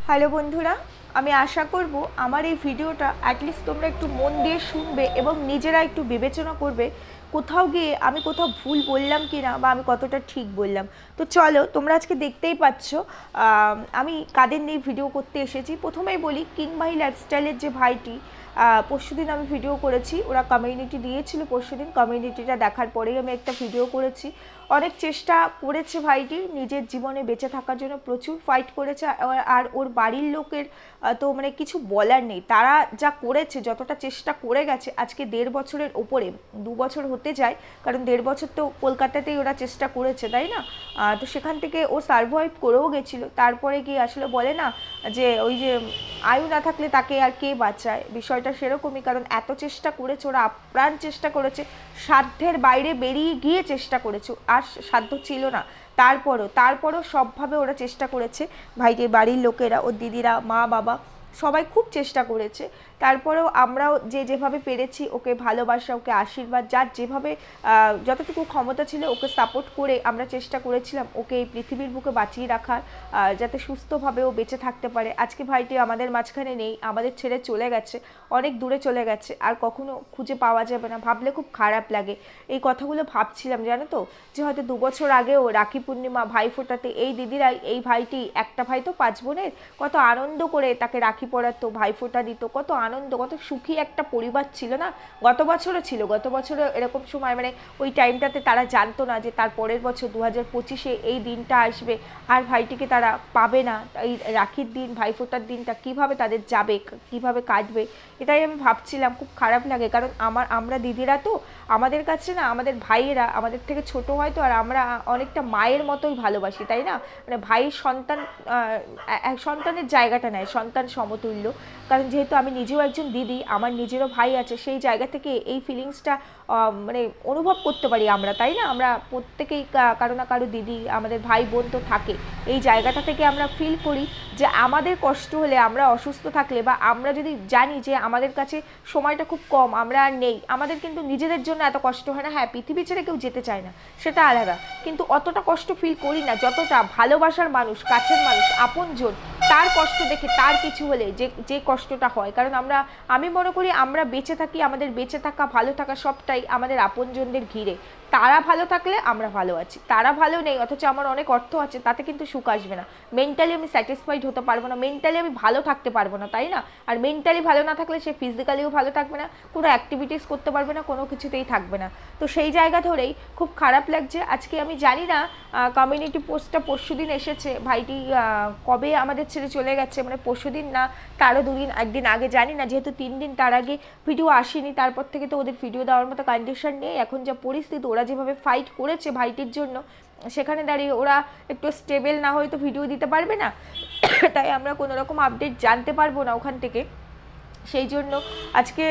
Hello বন্ধুরা, আমি আশা করব আমার এই ভিডিওটা অ্যাটলিস্ট তোমরা একটু মন দিয়ে শুনবে এবং নিজেরা একটু বিবেচনা করবে কোথাও গিয়ে আমি কোথাও ভুল বললাম কি না বা আমি কতটা ঠিক বললাম। তো চলো, তোমরা আজকে দেখতেই পাচ্ছ আমি কাদের নিয়ে ভিডিও করতে এসেছি। প্রথমেই বলি, কিং মাহি লাইফস্টাইলের যে ভাইটি, পরশুদিন আমি ভিডিও করেছি, ওরা কমিউনিটি দিয়েছিল, পরশুদিন কমিউনিটিটা দেখার পরেই আমি একটা ভিডিও করেছি। অনেক চেষ্টা করেছে ভাইটি নিজের জীবনে বেঁচে থাকার জন্য, প্রচুর ফাইট করেছে। আর ওর বাড়ির লোকের তো মানে কিছু বলার নেই, তারা যা করেছে, যতটা চেষ্টা করে গেছে, আজকে 1.5 বছরের ওপরে, 2 বছর হতে যায়, কারণ 1.5 বছর তো কলকাতাতেই ওরা চেষ্টা করেছে, তাই না? তো সেখান থেকে ও সার্ভাইভ করেও গেছিলো। তারপরে কি আসলে বলে না যে ওই যে আয়ু না থাকলে তাকে আর কে বাঁচায়, বিষয়টা সেরকমই। কারণ এত চেষ্টা করেছে ওরা, আপ্রাণ চেষ্টা করেছে, সাধ্যের বাইরে বেরিয়ে গিয়ে চেষ্টা করেছে, আর সাধ্য ছিল না। তারপরও সবভাবে ওরা চেষ্টা করেছে, ভাইটির বাড়ির লোকেরা, ওর দিদিরা, মা বাবা সবাই খুব চেষ্টা করেছে। তারপরেও আমরাও যেভাবে পেরেছি ওকে ভালোবাসা, ওকে আশীর্বাদ, যার যেভাবে যতটুকু ক্ষমতা ছিল ওকে সাপোর্ট করে আমরা চেষ্টা করেছিলাম ওকে এই পৃথিবীর বুকে বাঁচিয়ে রাখার, যাতে সুস্থভাবে ও বেঁচে থাকতে পারে। আজকে ভাইটি আমাদের মাঝখানে নেই, আমাদের ছেড়ে চলে গেছে, অনেক দূরে চলে গেছে, আর কখনো খুঁজে পাওয়া যাবে না। ভাবলে খুব খারাপ লাগে। এই কথাগুলো ভাবছিলাম, জানো তো, যে হয়তো 2 বছর আগেও রাখি পূর্ণিমা, ভাই ফোটাতে এই দিদিরাই, এই ভাইটি, একটা ভাই তো 5 বোনের, কত আনন্দ করে তাকে রাখি পরাতো, ভাই ফোটা দিত, কত আনন্দ, কত সুখী একটা পরিবার ছিল না? গত বছরও ছিল, গত বছরও এরকম সময়, মানে ওই টাইমটাতে তারা জানতো না যে তার পরের বছর 2025-এ এই দিনটা আসবে, আর ভাইটিকে তারা পাবে না। এই রাখির দিন, ভাই ফোটার দিনটা কিভাবে তাদের যাবে, কিভাবে কাটবে, এটাই আমি ভাবছিলাম। খুব খারাপ লাগে, কারণ আমরা দিদিরা তো, আমাদের কাছে না আমাদের ভাইয়েরা আমাদের থেকে ছোট হয় তো, আর আমরা অনেকটা মায়ের মতোই ভালোবাসি, তাই না? মানে ভাইয়ের সন্তান, সন্তানের জায়গাটা নেয়, সন্তান সমতুল্য। কারণ যেহেতু আমি নিজেও একজন দিদি, আমার নিজেরও ভাই আছে, সেই জায়গা থেকে এই ফিলিংসটা মানে অনুভব করতে পারি আমরা, তাই না? আমরা প্রত্যেকেই কারো না কারো দিদি, আমাদের ভাই বোন তো থাকে। এই জায়গাটা থেকে আমরা ফিল করি যে আমাদের কষ্ট হলে, আমরা অসুস্থ থাকলে, বা আমরা যদি জানি যে আমাদের কাছে সময়টা খুব কম, আমরা আর নেই, আমাদের কিন্তু নিজেদের জন্য এত কষ্ট হয় না। হ্যাঁ, পৃথিবী ছেড়ে কেউ যেতে চায় না, সেটা আলাদা, কিন্তু অতটা কষ্ট ফিল করি না যতটা ভালোবাসার মানুষ, কাছের মানুষ, আপনজন, তার কষ্ট দেখে, তার কিছু হলে যে কষ্টটা হয়। কারণ আমি মনে করি আমরা বেঁচে থাকি, আমাদের বেঁচে থাকা, ভালো থাকা সবটাই আমাদের আপনজনদের ঘিরে। তারা ভালো থাকলে আমরা ভালো আছি, তারা ভালো নেই অথচ আমার অনেক অর্থ আছে, তাতে কিন্তু সুখ আসবে না। মেন্টালি আমি স্যাটিসফাইড হতে পারবো না, মেন্টালি আমি ভালো থাকতে পারবো না, তাই না? আর মেন্টালি ভালো না থাকলে সে ফিজিক্যালিও ভালো থাকবে না, কোনো অ্যাক্টিভিটিস করতে পারবে না, কোনো কিছুতেই থাকবে না। তো সেই জায়গা ধরেই খুব খারাপ লাগছে। আজকে আমি জানি না কমিউনিটি পোস্টটা পরশুদিন এসেছে, ভাইটি কবে আমাদের ছেড়ে চলে গেছে, মানে পরশুদিন না তারও দুদিন, একদিন আগে, জানি না, যেহেতু 3 দিন তার আগে ভিডিও আসেনি, তারপর থেকে তো ওদের ভিডিও দেওয়ার মতো কন্ডিশন নেই। এখন যা পরিস্থিতি, ওরা যেভাবে ফাইট করেছে ভাইটির জন্য, সেখানে দাঁড়িয়ে ওরা একটু স্টেবল না হয়ে তো ভিডিও দিতে পারবে না। তাই আমরা কোনো রকম আপডেট জানতে পারবো না ওখান থেকে। সেই জন্য আজকে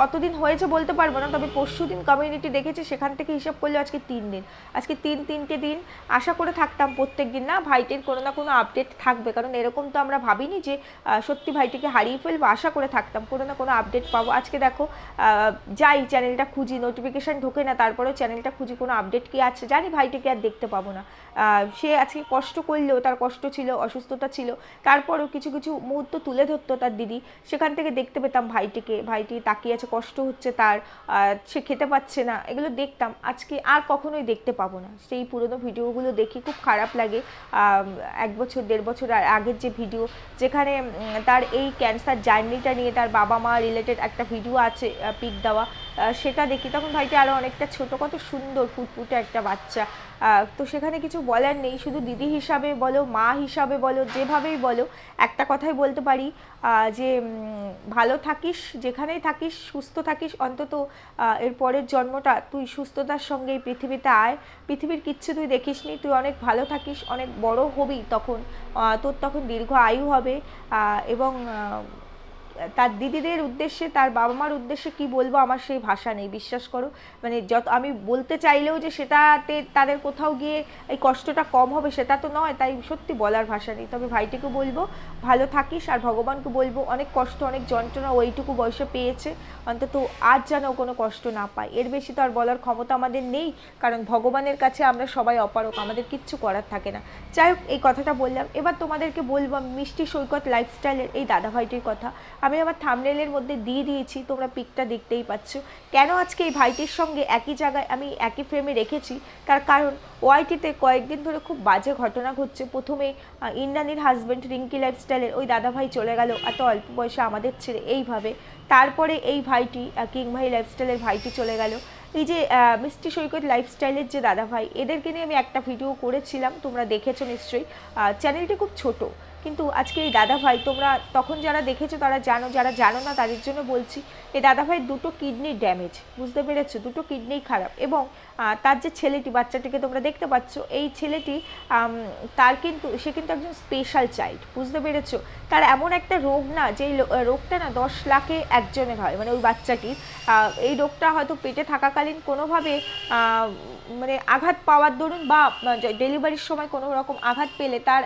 কতদিন হয়েছে বলতে পারবো না, তবে পরশুদিন কমিউনিটি দেখেছি, সেখান থেকে হিসাব করলে আজকে 3 দিন। আজকে তিনটে দিন আশা করে থাকতাম প্রত্যেক দিন না ভাইটির কোনো না কোনো আপডেট থাকবে, কারণ এরকম তো আমরা ভাবিনি যে সত্যি ভাইটিকে হারিয়ে ফেলবো। আশা করে থাকতাম কোনো না কোনো আপডেট পাবো। আজকে দেখো, যাই চ্যানেলটা খুঁজি, নোটিফিকেশান ঢোকে না, তারপরেও চ্যানেলটা খুঁজি কোনো আপডেট কি আছে, জানি ভাইটিকে আর দেখতে পাবো না। সে আজকে কষ্ট করলেও, তার কষ্ট ছিল, অসুস্থতা ছিল, তারপরেও কিছু কিছু মুহূর্ত তুলে ধরতো তার দিদি, সেখান থেকে দেখতে পেতাম ভাইটিকে, ভাইটি তাকিয়ে আছে, কষ্ট হচ্ছে তার, সে খেতে পাচ্ছে না, এগুলো দেখতাম। আজকে আর কখনোই দেখতে পাবো না। সেই পুরোনো ভিডিওগুলো দেখি, খুব খারাপ লাগে। 1 বছর 1.5 বছর আগের যে ভিডিও, যেখানে তার এই ক্যান্সার জার্নিটা নিয়ে তার বাবা মা রিলেটেড একটা ভিডিও আছে, পিক দেওয়া, সেটা দেখি, তখন ভাইটি আরও অনেকটা ছোটো, কত সুন্দর ফুটফুটে একটা বাচ্চা। তো সেখানে কিছু বলার নেই, শুধু দিদি হিসাবে বলো, মা হিসাবে বলো, যেভাবেই বলো, একটা কথাই বলতে পারি, যে ভালো থাকিস, যেখানেই থাকিস, সুস্থ থাকিস, অন্তত এর পরের জন্মটা তুই সুস্থতার সঙ্গে এই পৃথিবীতে আয়। পৃথিবীর কিচ্ছু তুই দেখিস নি, তুই অনেক ভালো থাকিস, অনেক বড় হবি, তখন তোর তখন দীর্ঘ আয়ু হবে, এবং তার দিদিদের উদ্দেশ্যে, তার বাবা মার উদ্দেশ্যে কি বলবো, আমার সেই ভাষা নেই, বিশ্বাস করো। মানে যত আমি বলতে চাইলেও যে সেটাতে তাদের কোথাও গিয়ে এই কষ্টটা কম হবে সেটা তো নয়, তাই সত্যি বলার ভাষা নেই। তবে ভাইটিকে বলবো ভালো থাকিস, আর ভগবানকে বলবো অনেক কষ্ট অনেক যন্ত্রণা ওইটুকু বয়সে পেয়েছে, অন্তত আজ যেন কোনো কষ্ট না পায়। এর বেশি তো আর বলার ক্ষমতা আমাদের নেই, কারণ ভগবানের কাছে আমরা সবাই অপারক, আমাদের কিচ্ছু করার থাকে না। যাই হোক, এই কথাটা বললাম। এবার তোমাদেরকে বলবো মিষ্টি সৈকত লাইফস্টাইলের এই দাদাভাইটির কথা। আমি আমার থাম্বনেলের মধ্যে দিয়ে দিয়েছি, তোমরা পিকটা দেখতেই পাচ্ছ। কেন আজকে এই ভাইটির সঙ্গে একই জায়গায় আমি একই ফ্রেমে রেখেছি, তার কারণ ওআইটিতে কয়েকদিন ধরে খুব বাজে ঘটনা ঘটছে। প্রথমে ইন্দ্রাণীর হাজব্যান্ড রিঙ্কি লাইফস্টাইলের ওই দাদাভাই চলে গেল এত অল্প বয়সে আমাদের ছেড়ে এইভাবে। তারপরে এই ভাইটি কিং ভাই লাইফস্টাইলের ভাইটি চলে গেল। এই যে মিষ্টি সৈকত লাইফস্টাইলের যে দাদাভাই, এদেরকে নিয়ে আমি একটা ভিডিও করেছিলাম, তোমরা দেখেছো নিশ্চয়ই। চ্যানেলটি খুব ছোট, কিন্তু আজকে এই দাদাভাই, তোমরা তখন যারা দেখেছো তারা জানো, যারা জানো না তাদের জন্য বলছি। এই দাদাভাই দুটো কিডনি ড্যামেজ, বুঝতে পেরেছো, দুটো কিডনি খারাপ। এবং তার যে ছেলেটি, বাচ্চাটিকে তোমরা দেখতে পাচ্ছ, এই ছেলেটি তার কিন্তু সে কিন্তু একজন স্পেশাল চাইল্ড, বুঝতে পেরেছো। তার এমন একটা রোগ না, যেই রোগটা না 10 লাখে একজনের হয়, মানে ওই বাচ্চাটির এই রোগটা হয়তো পেটে থাকাকালীন কোনোভাবে মানে আঘাত পাওয়ার দরুন বা ডেলিভারির সময় কোনো রকম আঘাত পেলে তার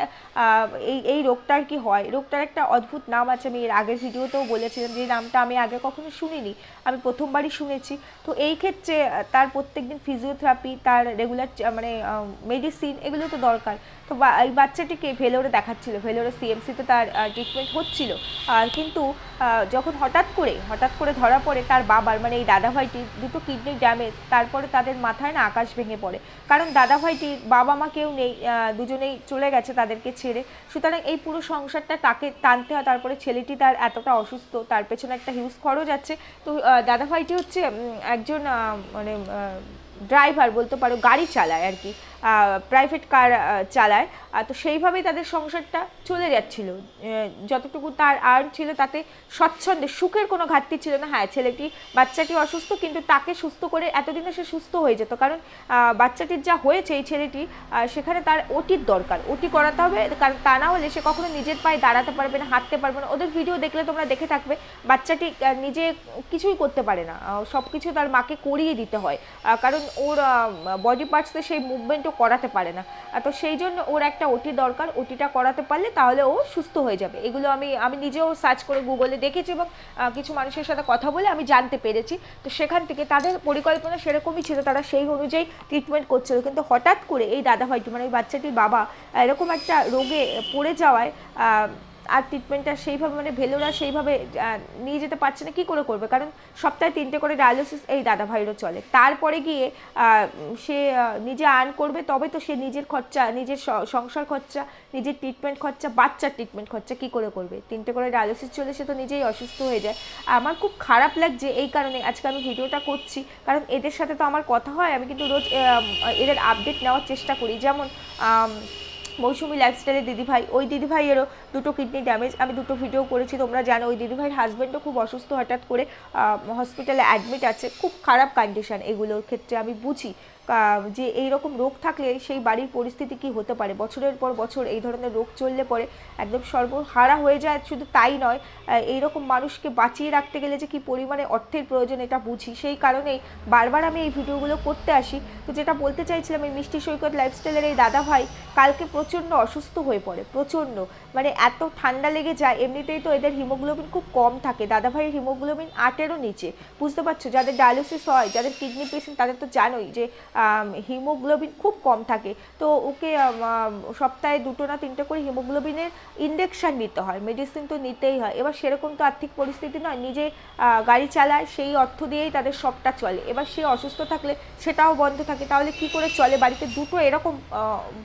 এই রোগটার কি হয়। রোগটার একটা অদ্ভুত নাম আছে, আমি এর আগের ভিডিওতেও বলেছিলাম, যে নামটা আমি আগে কখনো শুনিনি, আমি প্রথমবারই শুনেছি। তো এই ক্ষেত্রে তার প্রত্যেকদিন ফিজিওথেরাপি, তার রেগুলার মানে মেডিসিন, এগুলো তো দরকার। তো এই বাচ্চাটিকে ভেলোরে দেখাচ্ছিল, ভেলোরে সিএমসিতে তার ট্রিটমেন্ট হচ্ছিল। কিন্তু যখন হঠাৎ করে ধরা পড়ে তার বাবার, মানে এই দাদাভাইটির দুটো কিডনি ড্যামেজ, তারপরে তাদের মাথায় না আকাশ ভেঙে পড়ে। কারণ দাদাভাইটির বাবা মা কেউ নেই, দুজনেই চলে গেছে তাদেরকে ছেড়ে। সুতরাং এই পুরো সংসারটা তাকে টানতে হয়। তারপরে ছেলেটি তার এতটা অসুস্থ, তার পেছনে একটা হিউজ খরচ আছে। তো দাদাভাইটি হচ্ছে একজন মানে ড্রাইভার বলতে পারো, গাড়ি চালায় আর কি, প্রাইভেট কার চালায়। তো সেইভাবেই তাদের সংসারটা চলে যাচ্ছিল, যতটুকু তার আর্ন ছিল তাতে স্বচ্ছন্দে, সুখের কোনো ঘাটতি ছিল না। হ্যাঁ, বাচ্চাটি অসুস্থ, কিন্তু তাকে সুস্থ করে এতদিনে সে সুস্থ হয়ে যেত, কারণ বাচ্চাটির যা হয়েছে এই ছেলেটি, সেখানে তার ওটির দরকার, ওটি করাতে হবে, কারণ তা না হলে সে কখনো নিজের পায়ে দাঁড়াতে পারবে না, হাঁটতে পারবে না। ওদের ভিডিও দেখলে তোমরা দেখে থাকবে, বাচ্চাটি নিজে কিছুই করতে পারে না, সব কিছু তার মাকে করিয়ে দিতে হয়, কারণ ওর বডি পার্টসে সেই মুভমেন্টও করাতে পারে না। তো সেই জন্য ওর একটা ওটি দরকার, ওটিটা করাতে পারলে তাহলে ও সুস্থ হয়ে যাবে। এগুলো আমি নিজেও সার্চ করে গুগলে দেখেছি, এবং কিছু মানুষের সাথে কথা বলে আমি জানতে পেরেছি। তো সেখান থেকে তাদের পরিকল্পনা সেরকমই ছিল, তারা সেই অনুযায়ী ট্রিটমেন্ট করছিল। কিন্তু হঠাৎ করে এই দাদাভাইটি, মানে ওই বাচ্চাটির বাবা, এরকম একটা রোগে পড়ে যাওয়ায় আর ট্রিটমেন্টটা সেইভাবে, মানে ভেলোরা সেইভাবে নিয়ে যেতে পারছে না। কী করে করবে, কারণ সপ্তাহে 3টে করে ডায়ালিসিস এই দাদাভাইরও চলে। তারপরে গিয়ে সে নিজে আর্ন করবে, তবে তো সে নিজের খরচা, নিজের সংসার খরচা, নিজের ট্রিটমেন্ট খরচা, বাচ্চার ট্রিটমেন্ট খরচা কী করে করবে। 3টে করে ডায়ালিসিস চলে, সে তো নিজেই অসুস্থ হয়ে যায়। আমার খুব খারাপ লাগছে, এই কারণে আজকে আমি ভিডিওটা করছি, কারণ এদের সাথে তো আমার কথা হয়, আমি কিন্তু রোজ এদের আপডেট নেওয়ার চেষ্টা করি। যেমন মৌসুমি লাইফস্টাইলের দিদিভাই, ওই দিদিভাইয়েরও দুটো কিডনি ড্যামেজ, আমি দুটো ভিডিও করেছি, তোমরা জানো। ওই দিদিভাইয়ের হাজব্যান্ডও খুব অসুস্থ, হঠাৎ করে হসপিটালে অ্যাডমিট আছে, খুব খারাপ কন্ডিশন। এগুলোর ক্ষেত্রে আমি বুঝি যে এই রকম রোগ থাকলে সেই বাড়ির পরিস্থিতি কি হতে পারে। বছরের পর বছর এই ধরনের রোগ চললে পরে একদম সর্বহারা হয়ে যায়। শুধু তাই নয়, এই রকম মানুষকে বাঁচিয়ে রাখতে গেলে যে কি পরিমাণে অর্থের প্রয়োজন এটা বুঝি, সেই কারণেই বারবার আমি এই ভিডিওগুলো করতে আসি। তো যেটা বলতে চাইছিলাম, এই মিষ্টি সৈকত লাইফস্টাইলের এই দাদাভাই কালকে প্রচণ্ড অসুস্থ হয়ে পড়ে, প্রচণ্ড, মানে এত ঠান্ডা লেগে যায়। এমনিতেই তো এদের হিমোগ্লোবিন খুব কম থাকে, দাদাভাইয়ের হিমোগ্লোবিন 8-এরও নিচে, বুঝতে পারছো। যাদের ডায়ালিসিস হয়, যাদের কিডনি পেশেন্ট, তাদের তো জানোই যে হিমোগ্লোবিন খুব কম থাকে। তো ওকে সপ্তাহে 2টো না 3টে করে হিমোগ্লোবিনের ইনজেকশন নিতে হয়, মেডিসিন তো নিতেই হয়। এবার সেরকম তো আর্থিক পরিস্থিতি নয়, নিজে গাড়ি চালায়, সেই অর্থ দিয়েই তাদের সবটা চলে। এবার সে অসুস্থ থাকলে সেটাও বন্ধ থাকে, তাহলে কি করে চলে। বাড়িতে দুটো এরকম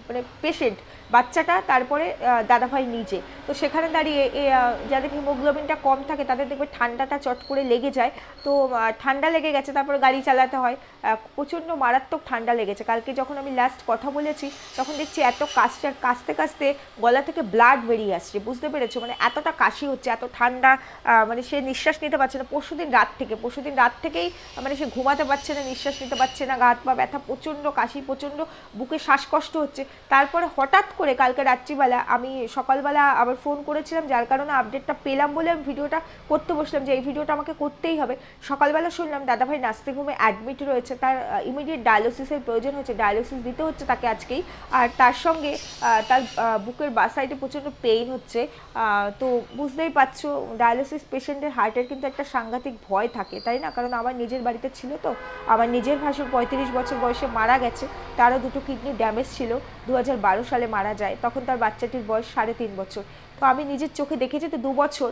মানে পেশেন্ট, বাচ্চাটা, তারপরে দাদাভাই নিজে। তো সেখানে দাঁড়িয়ে যাদের হিমোগ্লোবিনটা কম থাকে তাদের দেখবে ঠান্ডাটা চট করে লেগে যায়। তো ঠান্ডা লেগে গেছে, তারপরে গাড়ি চালাতে হয়, প্রচণ্ড মারাত্মক মারাত্মক ঠান্ডা লেগেছে। কালকে যখন আমি লাস্ট কথা বলেছি তখন দেখছি এত কাশতে কাশতে গলা থেকে ব্লাড বেরিয়ে আসছে, বুঝতে পেরেছো? মানে এতটা কাশি হচ্ছে, এত ঠান্ডা, মানে সে নিঃশ্বাস নিতে পারছে না পরশুদিন রাত থেকেই, মানে সে ঘুমাতে পারছে না, নিঃশ্বাস নিতে পারছে না, গা হাত পা ব্যথা, প্রচণ্ড কাশি, প্রচণ্ড বুকে শ্বাসকষ্ট হচ্ছে। তারপরে হঠাৎ করে কালকে রাত্রিবেলা আমি সকালবেলা আবার ফোন করেছিলাম, যার কারণে আপডেটটা পেলাম বলে আমি ভিডিওটা করতে বসলাম যে এই ভিডিওটা আমাকে করতেই হবে। সকালবেলা শুনলাম দাদাভাই নার্সিংহোমে অ্যাডমিট রয়েছে, তার ইমিডিয়েট ডায়ালিসিসের প্রয়োজন হচ্ছে, ডায়ালিসিস দিতে হচ্ছে তাকে আজকেই। আর তার সঙ্গে তার বুকের বাঁ সাইডে প্রচণ্ড পেইন হচ্ছে। তো বুঝতেই পারছো ডায়ালিসিস পেশেন্টের হার্টের কিন্তু একটা সাংঘাতিক ভয় থাকে, তাই না? কারণ আমার নিজের বাড়িতে ছিল, তো আমার নিজের ভাসুর 35 বছর বয়সে মারা গেছে, তারও দুটো কিডনি ড্যামেজ ছিল, 2012 সালে মারা যায়, তখন তার বাচ্চাটির বয়স 3.5 বছর। তো আমি নিজের চোখে দেখেছি, তো 2 বছর,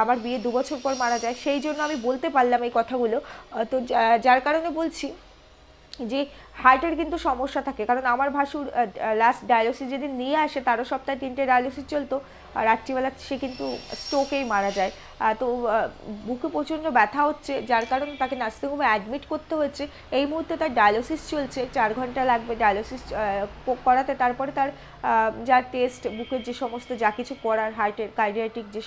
আমার বিয়ে 2 বছর পর মারা যায়, সেই জন্য আমি বলতে পারলাম এই কথাগুলো। তো যার কারণে বলছি যে হার্টের কিন্তু সমস্যা থাকে, কারণ আমার ভাসুর লাস্ট ডায়ালিসিস যেদিন নিয়ে আসে 13 সপ্তাহে 3টে ডায়ালিসিস চলতো, আর রাত্রিবেলা সে কিন্তু স্ট্রোকেই মারা যায়। তো বুকে প্রচণ্ড ব্যথা হচ্ছে, যার কারণে তাকে নার্সিংহোমে অ্যাডমিট করতে হয়েছে। এই মুহূর্তে তার ডায়ালিসিস চলছে, 4 ঘন্টা লাগবে ডায়ালিসিস করাতে, তারপরে তার যা টেস্ট, বুকের যে সমস্ত যা কিছু করার, হার্টের কার্ডিয়াটিক যে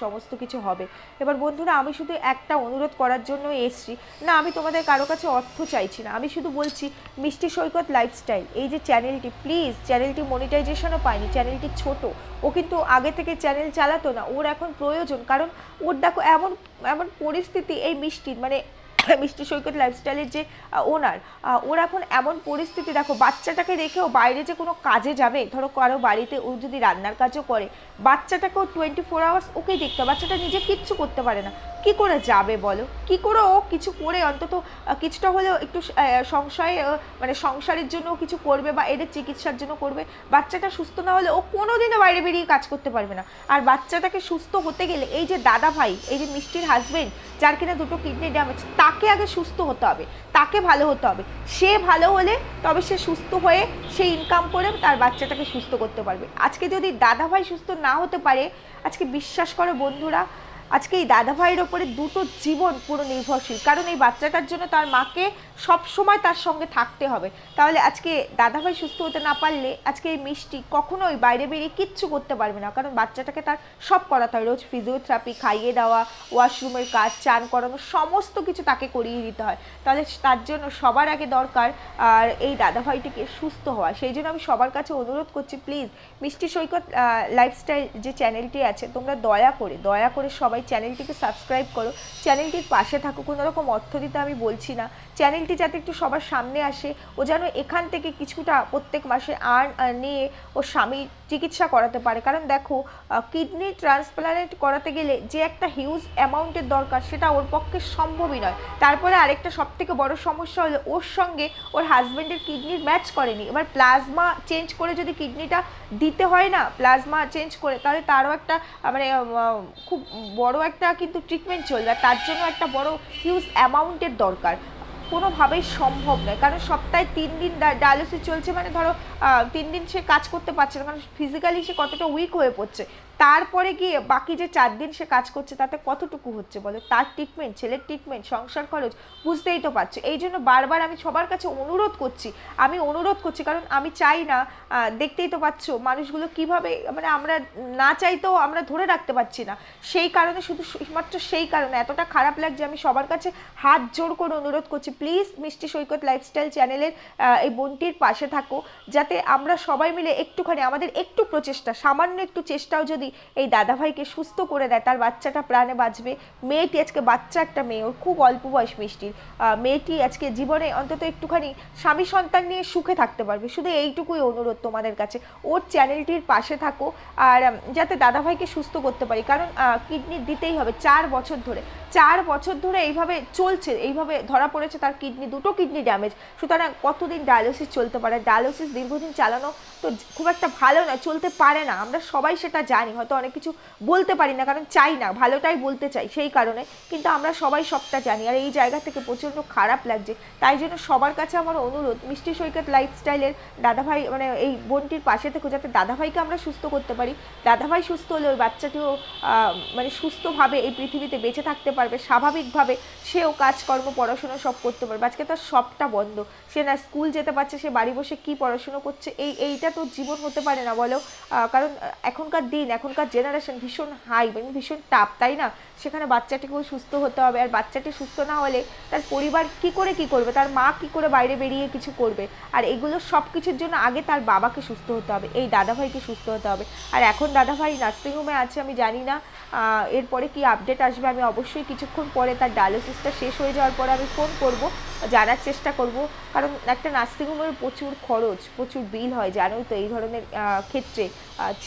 সমস্ত কিছু হবে। এবার বন্ধুরা, আমি শুধু একটা অনুরোধ করার জন্য এসেছি, না আমি তোমাদের কারো কাছে অর্থ চাইছি না, আমি শুধু বলছি মিষ্টি সৈকত লাইফস্টাইল এই যে চ্যানেলটি, প্লিজ, চ্যানেলটি মনিটাইজেশনও পায়নি, চ্যানেলটি ছোট, ও কিন্তু আগে থেকে চ্যানেল চালাতো না, ওর এখন প্রয়োজন, কারণ ওর দেখো এমন এমন পরিস্থিতি, এই মিষ্টির মানে মিষ্টি সৈকত লাইফস্টাইলের যে ওনার, ওর এখন এমন পরিস্থিতি, দেখো বাচ্চাটাকে রেখেও বাইরে যে কোনো কাজে যাবে, ধরো কারো বাড়িতে ও যদি রান্নার কাজও করে, বাচ্চাটাকেও 24 আওয়ার্স ওকেই দেখতে হবে, বাচ্চাটা নিজে কিচ্ছু করতে পারে না, কি করে যাবে বলো? কি করে ও কিছু করে অন্তত কিছুটা হলেও একটু সংশয়, মানে সংসারের জন্য কিছু করবে বা এদের চিকিৎসার জন্য করবে? বাচ্চাটা সুস্থ না হলে ও কোনোদিনও বাইরে বেরিয়ে কাজ করতে পারবে না। আর বাচ্চাটাকে সুস্থ হতে গেলে এই যে দাদা ভাই, এই যে মিষ্টির হাজবেন্ড যার কিনা 2টো কিডনি ড্যামেজ, তাকে আগে সুস্থ হতে হবে, তাকে ভালো হতে হবে, সে ভালো হলে তবে সে সুস্থ হয়ে সে ইনকাম করে তার বাচ্চাটাকে সুস্থ করতে পারবে। আজকে যদি দাদা ভাই সুস্থ না হতে পারে, আজকে বিশ্বাস করো বন্ধুরা, আজকে এই দাদা ভাইয়ের ওপরে 2টো জীবন পুরো নির্ভরশীল, কারণ এই বাচ্চাটার জন্য তার মাকে সব সময় তার সঙ্গে থাকতে হবে। তাহলে আজকে দাদা ভাই সুস্থ হতে না পারলে আজকে এই মিষ্টি কখনোই বাইরে বেরিয়ে কিচ্ছু করতে পারবে না, কারণ বাচ্চাটাকে তার সব করাতে হয়, রোজ ফিজিওথেরাপি, খাইয়ে দেওয়া, ওয়াশরুমের কাজ, চান করানো, সমস্ত কিছু তাকে করিয়ে দিতে হয়। তাহলে তার জন্য সবার আগে দরকার আর এই দাদা ভাইটিকে সুস্থ হওয়া। সেই জন্য আমি সবার কাছে অনুরোধ করছি, প্লিজ মিষ্টি সৈকত লাইফস্টাইল যে চ্যানেলটি আছে, তোমরা দয়া করে সবাই চ্যানেলটিকে সাবস্ক্রাইব করো, চ্যানেলটির পাশে থাকো। কোনো রকম অর্থ দিতে আমি বলছি না, চ্যানেলটি যাতে একটু সবার সামনে আসে, ও যেন এখান থেকে কিছুটা প্রত্যেক মাসে নিয়ে ও স্বামী চিকিৎসা করাতে পারে। কারণ দেখো, কিডনি ট্রান্সপ্লান্ট করাতে গেলে যে একটা হিউজ অ্যামাউন্টের দরকার, সেটা ওর পক্ষে সম্ভবই নয়। তারপরে আরেকটা সবথেকে বড় সমস্যা হলো, ওর সঙ্গে ওর হাজব্যান্ডের কিডনির ম্যাচ করেনি। এবার প্লাজমা চেঞ্জ করে যদি কিডনিটা দিতে হয় না, প্লাজমা চেঞ্জ করে, তাহলে তারও একটা মানে খুব বড় একটা কিন্তু ট্রিটমেন্ট চলবে, আর তার জন্য একটা বড় হিউজ অ্যামাউন্টের দরকার, কোনোভাবেই সম্ভব নয়। কারণ সপ্তাহে 3 দিন ডায়ালিসিস চলছে, মানে ধরো 3 দিন সে কাজ করতে পারছে না, কারণ ফিজিক্যালি সে কতটা উইক হয়ে পড়ছে। তারপরে গিয়ে বাকি যে 4 দিন সে কাজ করছে, তাতে কতটুকু হচ্ছে বলো? তার ট্রিটমেন্ট, ছেলের ট্রিটমেন্ট, সংসার খরচ, বুঝতেই তো পারছো। এই জন্য বারবার আমি সবার কাছে অনুরোধ করছি, কারণ আমি চাই না, দেখতেই তো পাচ্ছ মানুষগুলো কিভাবে, মানে আমরা না চাইতেও আমরা ধরে রাখতে পারছি না। সেই কারণে, শুধুমাত্র সেই কারণে এতটা খারাপ লাগছে। আমি সবার কাছে হাত জোড় করে অনুরোধ করছি, প্লিজ মিষ্টি সৈকত লাইফস্টাইল চ্যানেলের এই বোনটির পাশে থাকো, যাতে আমরা সবাই মিলে একটুখানি, আমাদের একটু প্রচেষ্টা, সামান্য একটু চেষ্টাও যদি এই দাদাভাইকে সুস্থ করে দেয়, তার বাচ্চাটা প্রাণে বাঁচবে। মেয়েটি আজকে বাচ্চা একটা মেয়ে, ওর খুব অল্প বয়স মিষ্টির, মেয়েটি আজকে জীবনে অন্তত একটুখানি স্বামী সন্তান নিয়ে সুখে থাকতে পারবে। শুধু এইটুকুই অনুরোধ তোমাদের কাছে, ওর চ্যানেলটির পাশে থাকো, আর যাতে দাদাভাইকে সুস্থ করতে পারি। কারণ কিডনি দিতেই হবে, 4 বছর ধরে এইভাবে চলছে, এইভাবে ধরা পড়েছে তার কিডনি, 2টো কিডনি ড্যামেজ। সুতরাং কতদিন ডায়ালিসিস চলতে পারে? ডায়ালিসিস দীর্ঘদিন চালানো তো খুব একটা ভালো না, চলতে পারে না, আমরা সবাই সেটা জানি। হয়তো অনেক কিছু বলতে পারি না, কারণ চাই না, ভালোটাই বলতে চাই সেই কারণে, কিন্তু আমরা সবাই সবটা জানি। আর এই জায়গা থেকে প্রচণ্ড খারাপ লাগছে, তাই জন্য সবার কাছে আমার অনুরোধ, মিষ্টি সৈকত লাইফস্টাইলের দাদাভাই মানে এই বোনটির পাশে থেকে যাতে দাদাভাইকে আমরা সুস্থ করতে পারি। দাদাভাই সুস্থ হলে ওই বাচ্চাটিও মানে সুস্থভাবে এই পৃথিবীতে বেঁচে থাকতে পারবে, স্বাভাবিকভাবে সেও কাজকর্ম পড়াশোনা সব করতে পারবে। আজকে তার সবটা বন্ধ, সে না স্কুল যেতে পারছে, সে বাড়ি বসে কি পড়াশুনো করছে, এইটা তো জীবন হতে পারে না বলো। কারণ এখনকার দিন, এখনকার জেনারেশন ভীষণ হাই, মানে ভীষণ টাপ, তাই না? সেখানে বাচ্চাটিকেও সুস্থ হতে হবে, আর বাচ্চাটি সুস্থ না হলে তার পরিবার কি করবে, তার মা কি করে বাইরে বেরিয়ে কিছু করবে। আর এগুলো সব কিছুর জন্য আগে তার বাবাকে সুস্থ হতে হবে, এই দাদাভাইকে সুস্থ হতে হবে। আর এখন দাদাভাই নার্সিংহোমে আছে, আমি জানি না এরপরে কি আপডেট আসবে। আমি অবশ্যই কিছুক্ষণ পরে তার ডায়ালিসিসটা শেষ হয়ে যাওয়ার পরে আমি ফোন করব, জানার চেষ্টা করব, কারণ একটা নার্সিংহোমের প্রচুর খরচ, প্রচুর বিল হয়, জানোই তো এই ধরনের ক্ষেত্রে।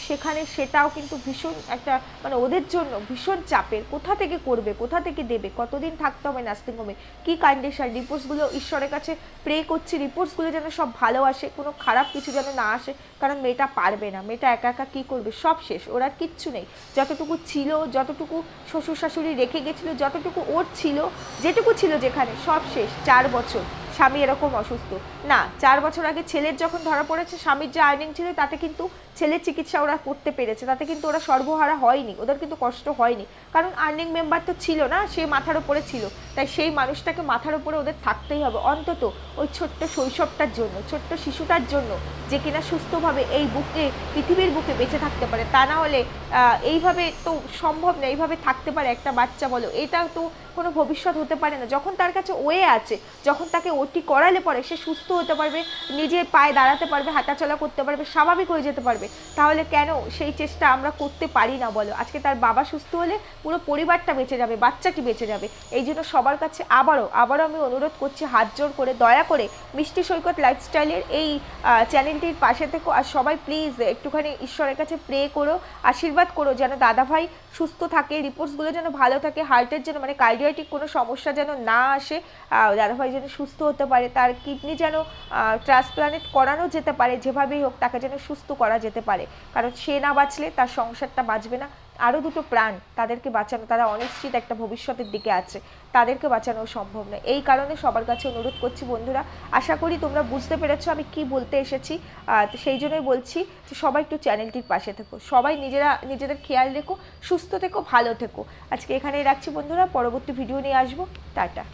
সেখানে সেটাও কিন্তু ভীষণ একটা মানে ওদের জন্য ভীষণ চাপের। কোথা থেকে করবে, কোথা থেকে দেবে, কতদিন থাকতে হবে নার্সিংহোমে, কী কন্ডিশন। রিপোর্টসগুলো ঈশ্বরের কাছে প্রে করছি, রিপোর্টসগুলো যেন সব ভালো আসে, কোনো খারাপ কিছু যেন না আসে, কারণ মেয়েটা পারবে না, মেয়েটা একা একা কী করবে, সব শেষ, ওর আর কিচ্ছু নেই। যতটুকু ছিল, যতটুকু শ্বশুর শাশুড়ি রেখে গেছিলো, যতটুকু ওর ছিল, যেটুকু ছিল যেখানে, সব শেষ। 4 বছর স্বামী এরকম অসুস্থ না, 4 বছর আগে ছেলের যখন ধরা পড়েছে, স্বামীর যে আর্নিং ছিল তাতে কিন্তু ছেলের চিকিৎসা ওরা করতে পেরেছে, তাতে কিন্তু ওরা সর্বহারা হয়নি, ওদের কিন্তু কষ্ট হয়নি, কারণ আর্নিং মেম্বার তো ছিল না, সে মাথার উপরে ছিল। তাই সেই মানুষটাকে মাথার উপরে ওদের থাকতেই হবে, অন্তত ওই ছোট্ট শৈশবটার জন্য, ছোট্ট শিশুটার জন্য, যে কিনা সুস্থভাবে এই বুকে, পৃথিবীর বুকে বেঁচে থাকতে পারে। তা না হলে এইভাবে তো সম্ভব না, এইভাবে থাকতে পারে একটা বাচ্চা, বলো, এটাও তো কোনো ভবিষ্যৎ হতে পারে না। যখন তার কাছে ওয়ে আছে, যখন তাকে ওটি করালে পরে সে সুস্থ হতে পারবে, নিজের পায়ে দাঁড়াতে পারবে, হাঁটাচলা করতে পারবে, স্বাভাবিক হয়ে যেতে পারবে, তাহলে কেন সেই চেষ্টা আমরা করতে পারি না বলো? আজকে তার বাবা সুস্থ হলে পুরো পরিবারটা বেঁচে যাবে, বাচ্চাটি বেঁচে যাবে। এই জন্য সবার কাছে আবারও আমি অনুরোধ করছি, হাত জোর করে, দয়া করে মিষ্টি সৈকত লাইফস্টাইলের এই চ্যানেলটির পাশে থেকো, আর সবাই প্লিজ একটুখানি ঈশ্বরের কাছে প্রে করো, আশীর্বাদ করো যেন দাদাভাই সুস্থ থাকে, রিপোর্টসগুলো যেন ভালো থাকে, হার্টের যেন মানে কার্ডিয়াটিক কোনো সমস্যা যেন না আসে, দাদাভাই যেন সুস্থ হতে পারে, তার কিডনি যেন ট্রান্সপ্লান্ট করানো যেতে পারে, যেভাবেই হোক তাকে যেন সুস্থ করা যেতে পারে, কারণ সে না বাঁচলে তার সংসারটা বাঁচবে না। আরও দুটো প্রাণ, তাদেরকে বাঁচানো, তারা অনিশ্চিত একটা ভবিষ্যতের দিকে আছে, তাদেরকে বাঁচানো সম্ভব নয়। এই কারণে সবার কাছে অনুরোধ করছি বন্ধুরা, আশা করি তোমরা বুঝতে পেরেছো আমি কি বলতে এসেছি। সেই জন্যই বলছি যে সবাই একটু চ্যানেলটির পাশে থেকো, সবাই নিজেদের খেয়াল রেখো, সুস্থ থেকো, ভালো থেকো। আজকে এখানেই রাখছি বন্ধুরা, পরবর্তী ভিডিও নিয়ে আসবো, টাটা।